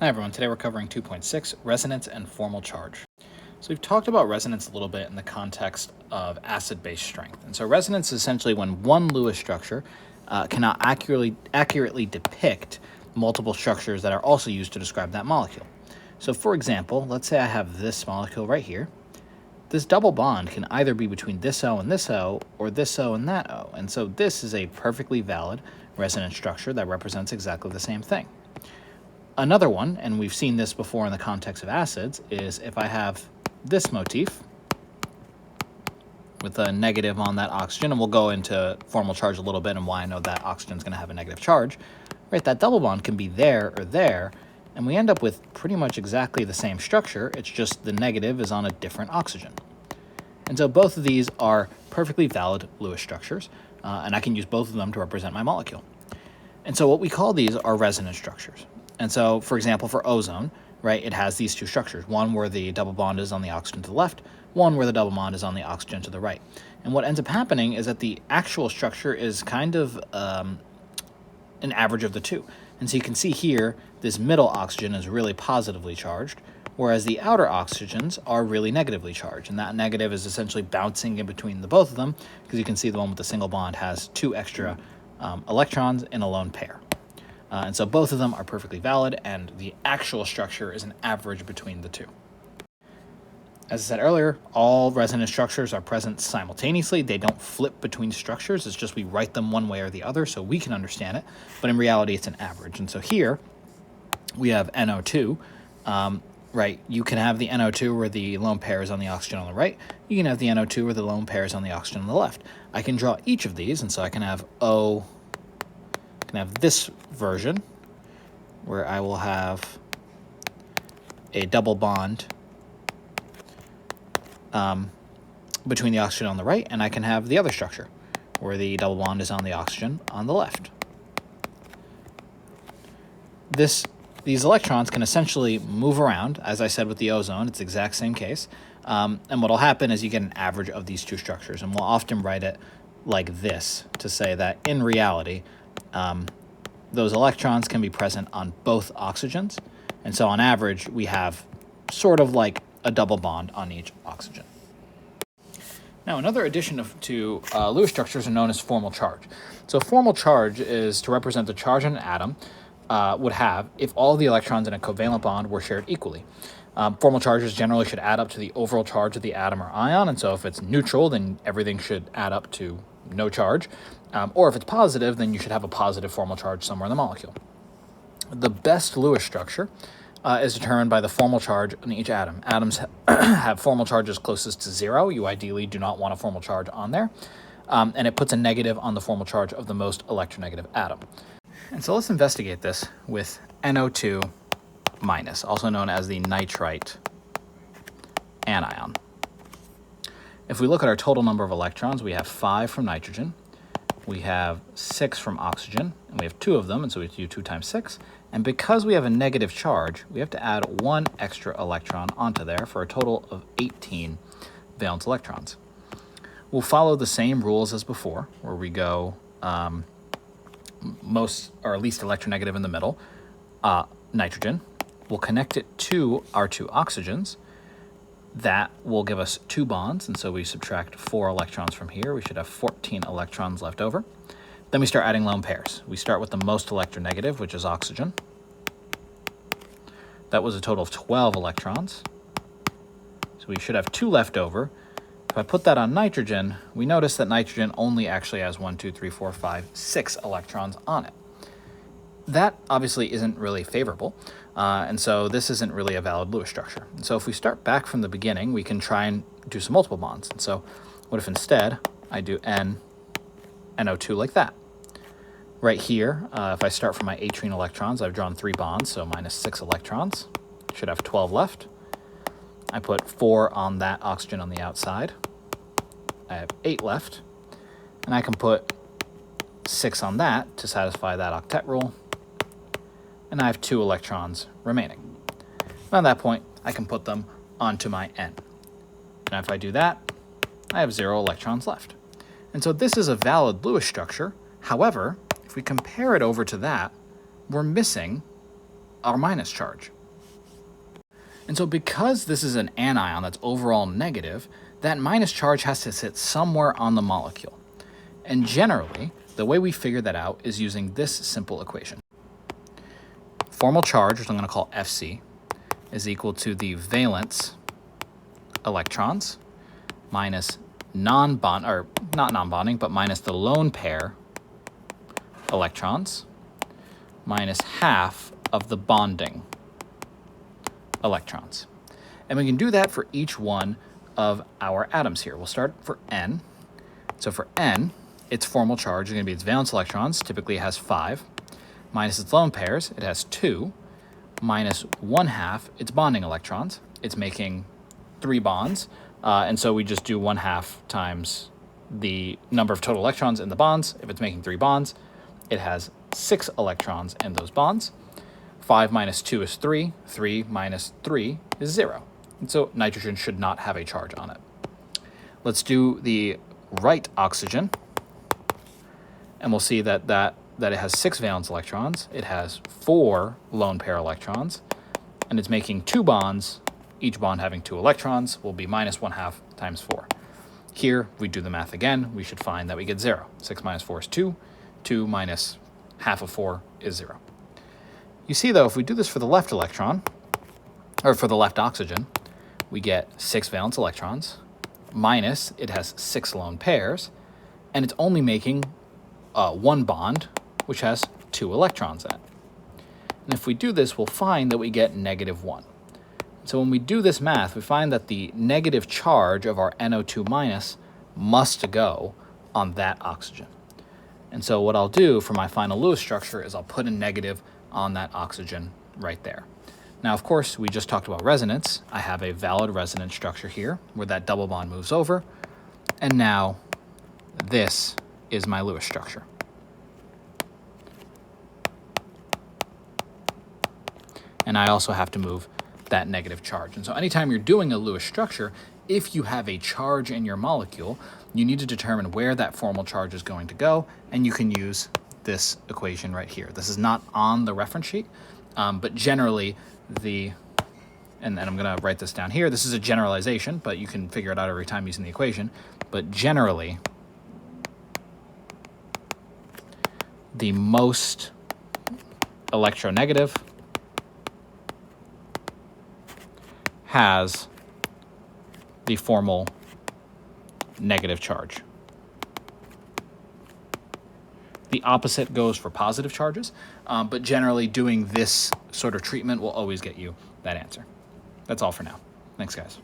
Hi everyone, today we're covering 2.6, resonance and formal charge. So we've talked about resonance a little bit in the context of acid-base strength. And so resonance is essentially when one Lewis structure cannot accurately depict multiple structures that are also used to describe that molecule. So for example, let's say I have this molecule right here. This double bond can either be between this O and this O, or this O and that O. And so this is a perfectly valid resonance structure that represents exactly the same thing. Another one, and we've seen this before in the context of acids, is if I have this motif with a negative on that oxygen, and we'll go into formal charge a little bit and why I know that oxygen is going to have a negative charge, right? That double bond can be there or there, and we end up with pretty much exactly the same structure. It's just the negative is on a different oxygen. And so both of these are perfectly valid Lewis structures, and I can use both of them to represent my molecule. And so what we call these are resonance structures. And so, for example, for ozone, right, it has these two structures, one where the double bond is on the oxygen to the left, one where the double bond is on the oxygen to the right. And what ends up happening is that the actual structure is kind of an average of the two. And so you can see here, this middle oxygen is really positively charged, whereas the outer oxygens are really negatively charged. And that negative is essentially bouncing in between the both of them, because you can see the one with the single bond has two extra electrons in a lone pair. And so both of them are perfectly valid, and the actual structure is an average between the two. As I said earlier, all resonance structures are present simultaneously. They don't flip between structures. It's just we write them one way or the other so we can understand it. But in reality, it's an average. And so here we have NO2. Right, you can have the NO2 where the lone pair is on the oxygen on the right. You can have the NO2 where the lone pair is on the oxygen on the left. I can draw each of these, and so I can have this version where I will have a double bond between the oxygen on the right, and I can have the other structure where the double bond is on the oxygen on the left. These electrons can essentially move around. As I said with the ozone, it's the exact same case. And what will happen is you get an average of these two structures, and we'll often write it like this to say that in reality, those electrons can be present on both oxygens. And so on average, we have sort of like a double bond on each oxygen. Now, another addition to Lewis structures are known as formal charge. So formal charge is to represent the charge an atom would have if all the electrons in a covalent bond were shared equally. Formal charges generally should add up to the overall charge of the atom or ion, and so if it's neutral, then everything should add up to no charge. Or if it's positive, then you should have a positive formal charge somewhere in the molecule. The best Lewis structure is determined by the formal charge on each atom. Atoms have formal charges closest to zero. You ideally do not want a formal charge on there. And it puts a negative on the formal charge of the most electronegative atom. And so let's investigate this with NO2 minus, also known as the nitrite anion. If we look at our total number of electrons, we have 5 from nitrogen, we have 6 from oxygen, and we have 2 of them, and so we have to do 2 times 6. And because we have a negative charge, we have to add 1 extra electron onto there for a total of 18 valence electrons. We'll follow the same rules as before, where we go most or least electronegative in the middle, nitrogen. We'll connect it to our 2 oxygens. That will give us 2 bonds, and so we subtract 4 electrons from here. We should have 14 electrons left over. Then we start adding lone pairs. We start with the most electronegative, which is oxygen. That was a total of 12 electrons. So we should have 2 left over. If I put that on nitrogen, we notice that nitrogen only actually has 1, 2, 3, 4, 5, 6 electrons on it. That obviously isn't really favorable, and so this isn't really a valid Lewis structure. And so if we start back from the beginning, we can try and do some multiple bonds. And so what if instead I do NO2 like that? Right here, if I start from my atrine electrons, I've drawn 3 bonds, so minus 6 electrons. Should have 12 left. I put 4 on that oxygen on the outside. I have 8 left, and I can put 6 on that to satisfy that octet rule, and I have 2 electrons remaining. And at that point, I can put them onto my N. And if I do that, I have 0 electrons left. And so this is a valid Lewis structure. However, if we compare it over to that, we're missing our minus charge. And so because this is an anion that's overall negative, that minus charge has to sit somewhere on the molecule. And generally, the way we figure that out is using this simple equation. Formal charge, which I'm going to call Fc, is equal to the valence electrons minus non-bond, or not non-bonding, but minus the lone pair electrons minus half of the bonding electrons. And we can do that for each one of our atoms here. We'll start for N. So for N, its formal charge is going to be its valence electrons, typically it has 5, minus its lone pairs, it has 2, minus 1/2 its bonding electrons. It's making 3 bonds, and so we just do 1/2 times the number of total electrons in the bonds. If it's making 3 bonds, it has 6 electrons in those bonds. 5 minus 2 is 3. 3 minus 3 is 0. And so nitrogen should not have a charge on it. Let's do the right oxygen. And we'll see that it has 6 valence electrons. It has 4 lone pair electrons. And it's making 2 bonds. Each bond having 2 electrons will be minus 1/2 times 4. Here, if we do the math again, we should find that we get 0. 6 minus 4 is 2. 2 minus half of 4 is 0. You see, though, if we do this for the left electron, or for the left oxygen, we get 6 valence electrons, minus it has 6 lone pairs, and it's only making 1 bond, which has 2 electrons in it. And if we do this, we'll find that we get -1. So when we do this math, we find that the negative charge of our NO2 minus must go on that oxygen. And so what I'll do for my final Lewis structure is I'll put a negative on that oxygen right there. Now, of course, we just talked about resonance. I have a valid resonance structure here where that double bond moves over. And now this is my Lewis structure. And I also have to move that negative charge. And so anytime you're doing a Lewis structure, if you have a charge in your molecule, you need to determine where that formal charge is going to go, and you can use this equation right here. This is not on the reference sheet, but generally and I'm going to write this down here. This is a generalization, but you can figure it out every time using the equation. But generally, the most electronegative has the formal negative charge. The opposite goes for positive charges, but generally doing this sort of treatment will always get you that answer. That's all for now. Thanks, guys.